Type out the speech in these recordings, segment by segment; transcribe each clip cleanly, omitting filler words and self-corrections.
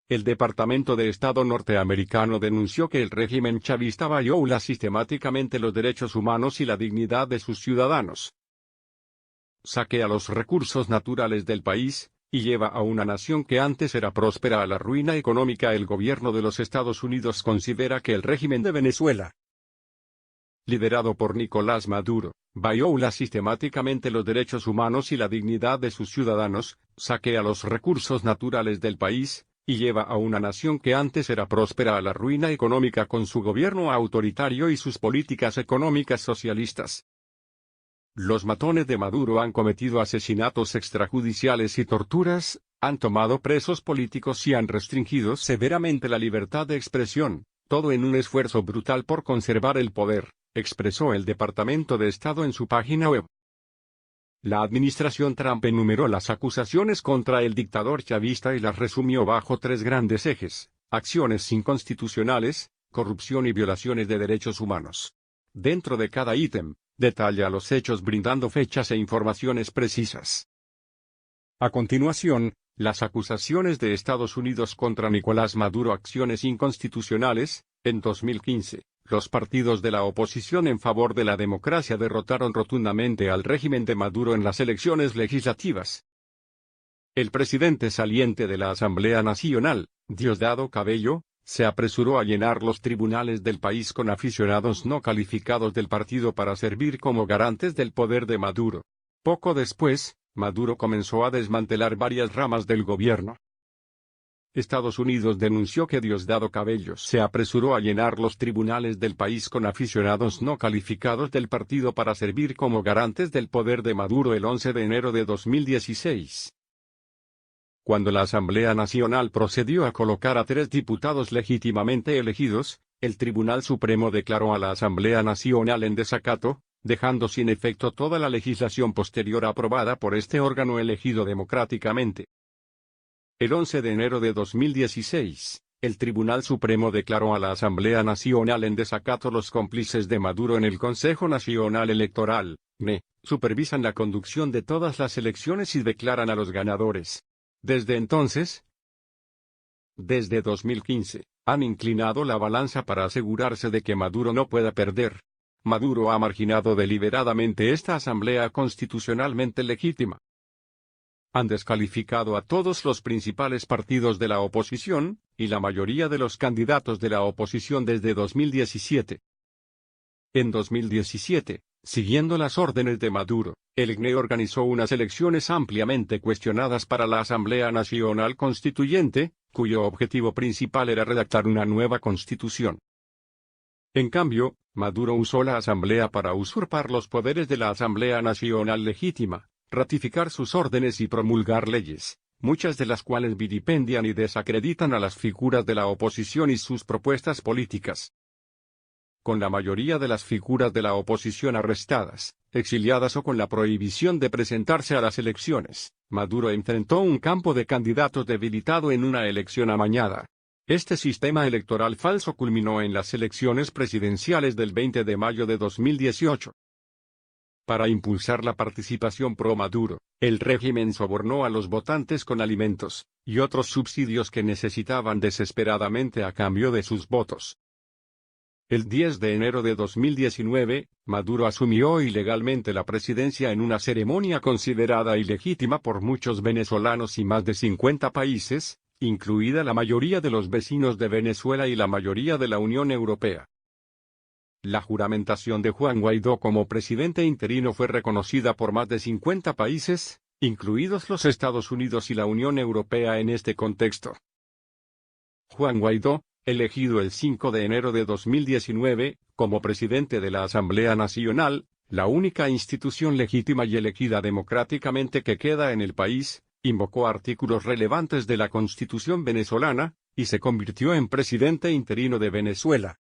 El Departamento de Estado norteamericano denunció que el régimen chavista viola sistemáticamente los derechos humanos y la dignidad de sus ciudadanos, saquea los recursos naturales del país, y lleva a una nación que antes era próspera a la ruina económica. El gobierno de los Estados Unidos considera que el régimen de Venezuela, liderado por Nicolás Maduro, viola sistemáticamente los derechos humanos y la dignidad de sus ciudadanos, saquea los recursos naturales del país, y lleva a una nación que antes era próspera a la ruina económica con su gobierno autoritario y sus políticas económicas socialistas. Los matones de Maduro han cometido asesinatos extrajudiciales y torturas, han tomado presos políticos y han restringido severamente la libertad de expresión, todo en un esfuerzo brutal por conservar el poder, expresó el Departamento de Estado en su página web. La administración Trump enumeró las acusaciones contra el dictador chavista y las resumió bajo tres grandes ejes: acciones inconstitucionales, corrupción y violaciones de derechos humanos. Dentro de cada ítem, detalla los hechos brindando fechas e informaciones precisas. A continuación, las acusaciones de Estados Unidos contra Nicolás Maduro. Acciones inconstitucionales. En 2015, los partidos de la oposición en favor de la democracia derrotaron rotundamente al régimen de Maduro en las elecciones legislativas. El presidente saliente de la Asamblea Nacional, Diosdado Cabello, se apresuró a llenar los tribunales del país con aficionados no calificados del partido para servir como garantes del poder de Maduro. Poco después, Maduro comenzó a desmantelar varias ramas del gobierno. Estados Unidos denunció que Diosdado Cabello se apresuró a llenar los tribunales del país con aficionados no calificados del partido para servir como garantes del poder de Maduro el 11 de enero de 2016. Cuando la Asamblea Nacional procedió a colocar a 3 diputados legítimamente elegidos, el Tribunal Supremo declaró a la Asamblea Nacional en desacato, dejando sin efecto toda la legislación posterior aprobada por este órgano elegido democráticamente. El 11 de enero de 2016, el Tribunal Supremo declaró a la Asamblea Nacional en desacato. Los cómplices de Maduro en el Consejo Nacional Electoral, CNE, supervisan la conducción de todas las elecciones y declaran a los ganadores. Desde entonces, desde 2015, han inclinado la balanza para asegurarse de que Maduro no pueda perder. Maduro ha marginado deliberadamente esta Asamblea constitucionalmente legítima. Han descalificado a todos los principales partidos de la oposición, y la mayoría de los candidatos de la oposición desde 2017. En 2017, siguiendo las órdenes de Maduro, el CNE organizó unas elecciones ampliamente cuestionadas para la Asamblea Nacional Constituyente, cuyo objetivo principal era redactar una nueva constitución. En cambio, Maduro usó la Asamblea para usurpar los poderes de la Asamblea Nacional legítima, ratificar sus órdenes y promulgar leyes, muchas de las cuales vilipendian y desacreditan a las figuras de la oposición y sus propuestas políticas. Con la mayoría de las figuras de la oposición arrestadas, exiliadas o con la prohibición de presentarse a las elecciones, Maduro enfrentó un campo de candidatos debilitado en una elección amañada. Este sistema electoral falso culminó en las elecciones presidenciales del 20 de mayo de 2018. Para impulsar la participación pro-Maduro, el régimen sobornó a los votantes con alimentos y otros subsidios que necesitaban desesperadamente a cambio de sus votos. El 10 de enero de 2019, Maduro asumió ilegalmente la presidencia en una ceremonia considerada ilegítima por muchos venezolanos y más de 50 países, incluida la mayoría de los vecinos de Venezuela y la mayoría de la Unión Europea. La juramentación de Juan Guaidó como presidente interino fue reconocida por más de 50 países, incluidos los Estados Unidos y la Unión Europea en este contexto. Juan Guaidó, elegido el 5 de enero de 2019, como presidente de la Asamblea Nacional, la única institución legítima y elegida democráticamente que queda en el país, invocó artículos relevantes de la Constitución venezolana, y se convirtió en presidente interino de Venezuela.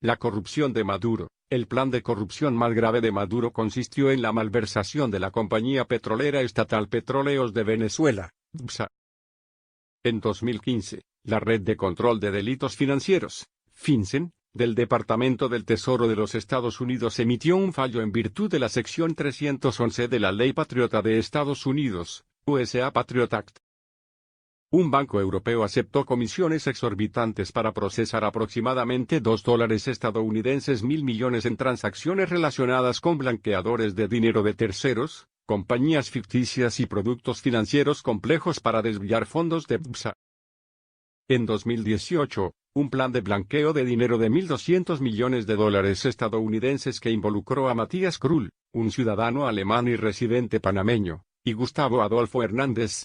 La corrupción de Maduro. El plan de corrupción más grave de Maduro consistió en la malversación de la compañía petrolera estatal Petróleos de Venezuela, PDVSA. En 2015, la Red de Control de Delitos Financieros, FinCEN, del Departamento del Tesoro de los Estados Unidos emitió un fallo en virtud de la sección 311 de la Ley Patriota de Estados Unidos, USA Patriot Act. Un banco europeo aceptó comisiones exorbitantes para procesar aproximadamente $2 estadounidenses mil millones en transacciones relacionadas con blanqueadores de dinero de terceros, compañías ficticias y productos financieros complejos para desviar fondos de BSA. En 2018, un plan de blanqueo de dinero de $1.200 millones estadounidenses que involucró a Matías Krull, un ciudadano alemán y residente panameño, y Gustavo Adolfo Hernández,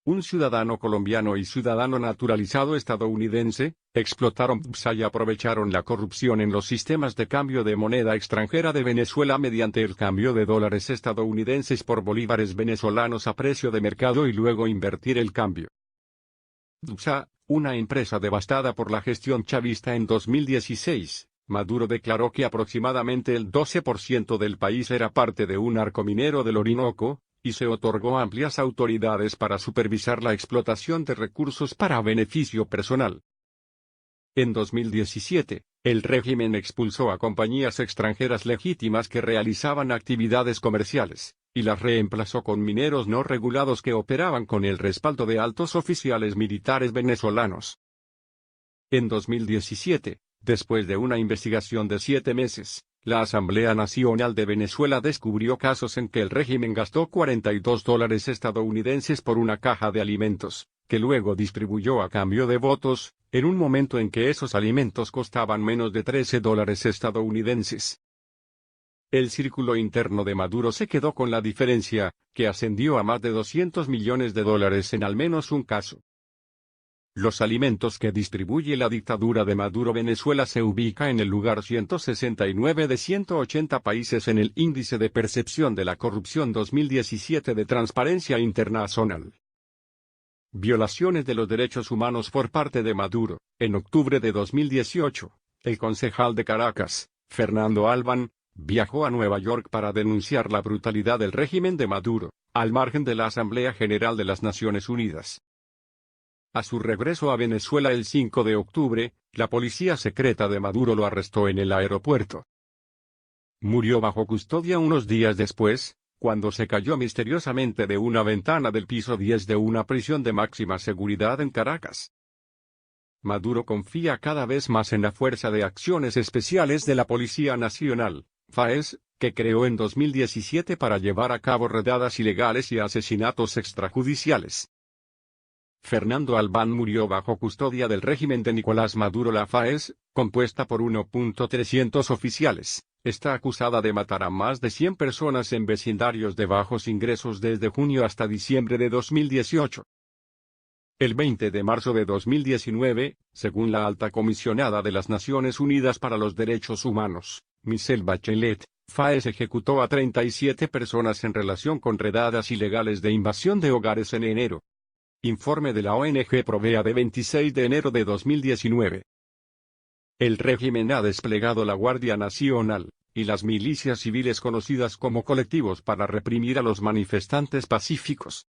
un ciudadano colombiano y ciudadano naturalizado estadounidense, explotaron BSA y aprovecharon la corrupción en los sistemas de cambio de moneda extranjera de Venezuela mediante el cambio de dólares estadounidenses por bolívares venezolanos a precio de mercado y luego invertir el cambio. BSA, una empresa devastada por la gestión chavista en 2016, Maduro declaró que aproximadamente el 12% del país era parte de un arco minero del Orinoco, y se otorgó amplias autoridades para supervisar la explotación de recursos para beneficio personal. En 2017, el régimen expulsó a compañías extranjeras legítimas que realizaban actividades comerciales, y las reemplazó con mineros no regulados que operaban con el respaldo de altos oficiales militares venezolanos. En 2017, después de una investigación de 7 meses, la Asamblea Nacional de Venezuela descubrió casos en que el régimen gastó $42 estadounidenses por una caja de alimentos, que luego distribuyó a cambio de votos, en un momento en que esos alimentos costaban menos de $13 estadounidenses. El círculo interno de Maduro se quedó con la diferencia, que ascendió a más de $200 millones en al menos un caso. Los alimentos que distribuye la dictadura de Maduro. Venezuela se ubica en el lugar 169 de 180 países en el Índice de Percepción de la Corrupción 2017 de Transparencia Internacional. Violaciones de los derechos humanos por parte de Maduro. En octubre de 2018, el concejal de Caracas, Fernando Albán, viajó a Nueva York para denunciar la brutalidad del régimen de Maduro, al margen de la Asamblea General de las Naciones Unidas. A su regreso a Venezuela el 5 de octubre, la policía secreta de Maduro lo arrestó en el aeropuerto. Murió bajo custodia unos días después, cuando se cayó misteriosamente de una ventana del piso 10 de una prisión de máxima seguridad en Caracas. Maduro confía cada vez más en la Fuerza de Acciones Especiales de la Policía Nacional, FAES, que creó en 2017 para llevar a cabo redadas ilegales y asesinatos extrajudiciales. Fernando Albán murió bajo custodia del régimen de Nicolás Maduro. La FAES, compuesta por 1.300 oficiales, está acusada de matar a más de 100 personas en vecindarios de bajos ingresos desde junio hasta diciembre de 2018. El 20 de marzo de 2019, según la alta comisionada de las Naciones Unidas para los Derechos Humanos, Michelle Bachelet, FAES ejecutó a 37 personas en relación con redadas ilegales de invasión de hogares en enero. Informe de la ONG Provea de 26 de enero de 2019. El régimen ha desplegado la Guardia Nacional y las milicias civiles conocidas como colectivos para reprimir a los manifestantes pacíficos.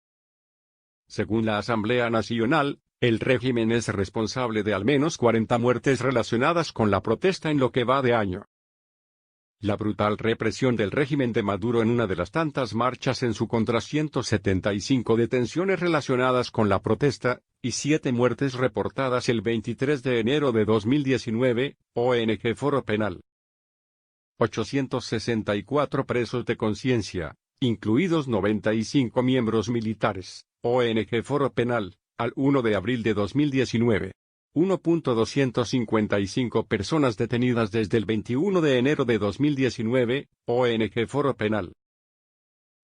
Según la Asamblea Nacional, el régimen es responsable de al menos 40 muertes relacionadas con la protesta en lo que va de año. La brutal represión del régimen de Maduro en una de las tantas marchas en su contra, 175 detenciones relacionadas con la protesta, y 7 muertes reportadas el 23 de enero de 2019, ONG Foro Penal. 864 presos de conciencia, incluidos 95 miembros militares, ONG Foro Penal, al 1 de abril de 2019. 1.255 personas detenidas desde el 21 de enero de 2019, ONG Foro Penal.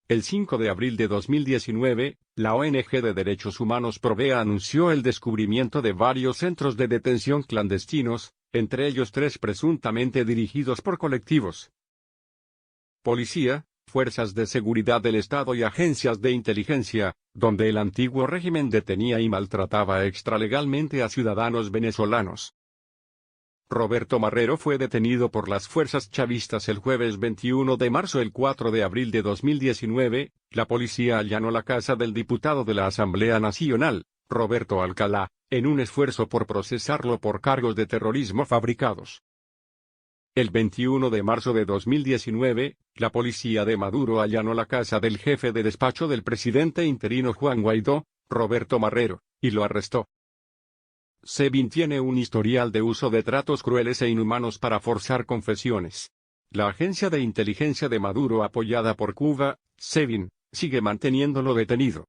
El 5 de abril de 2019, la ONG de Derechos Humanos Provea anunció el descubrimiento de varios centros de detención clandestinos, entre ellos 3 presuntamente dirigidos por colectivos. Policía, fuerzas de seguridad del Estado y agencias de inteligencia, donde el antiguo régimen detenía y maltrataba extralegalmente a ciudadanos venezolanos. Roberto Marrero fue detenido por las fuerzas chavistas el jueves 21 de marzo. El 4 de abril de 2019, la policía allanó la casa del diputado de la Asamblea Nacional, Roberto Alcalá, en un esfuerzo por procesarlo por cargos de terrorismo fabricados. El 21 de marzo de 2019, la policía de Maduro allanó la casa del jefe de despacho del presidente interino Juan Guaidó, Roberto Marrero, y lo arrestó. SEBIN tiene un historial de uso de tratos crueles e inhumanos para forzar confesiones. La agencia de inteligencia de Maduro apoyada por Cuba, SEBIN, sigue manteniéndolo detenido.